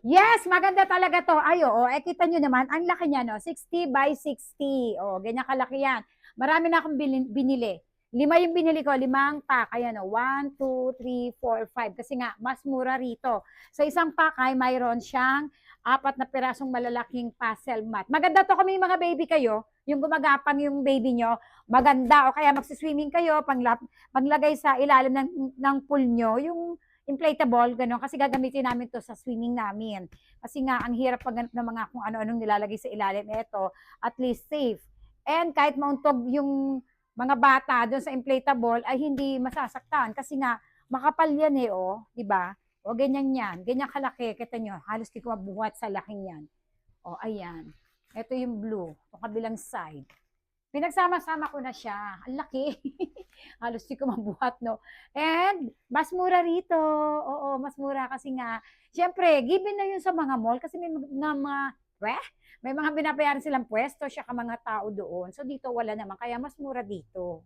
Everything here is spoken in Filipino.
Yes, maganda talaga 'to. Ay, oo, kita niyo naman ang laki niya 'no, 60 by 60. Oh, ganyan kalaki yan. Marami na akong binili. 5 yung binili ko, 5 pack. Ayan o, 1, 2, 3, 4, 5. Kasi nga, mas mura rito. Sa isang pack ay mayroon siyang 4 na pirasong malalaking puzzle mat. Maganda 'to kung may mga baby kayo, yung gumagapang yung baby nyo, maganda. O kaya magsiswimming kayo, panglagay sa ilalim ng pool nyo, yung inflatable, gano'n. Kasi gagamitin namin to sa swimming namin. Kasi nga, ang hirap pag ng mga kung ano-anong nilalagay sa ilalim. Ito, at least safe. And kahit mauntog yung mga bata doon sa inflatable, ay hindi masasaktan. Kasi nga, makapal yan eh, oh. Diba? O, ganyan yan. Ganyan kalaki. Kita nyo, halos di ko mabuhat sa laking yan. O, ayan. Ito yung blue. Itong kabilang side. Pinagsama-sama ko na siya. Ang laki. Halos di ko mabuhat, no? And, mas mura rito. Oo, mas mura kasi nga, syempre, given na yun sa mga mall kasi may may mga binabayaran silang pwesto siya ka mga tao doon. So, dito wala naman. Kaya mas mura dito.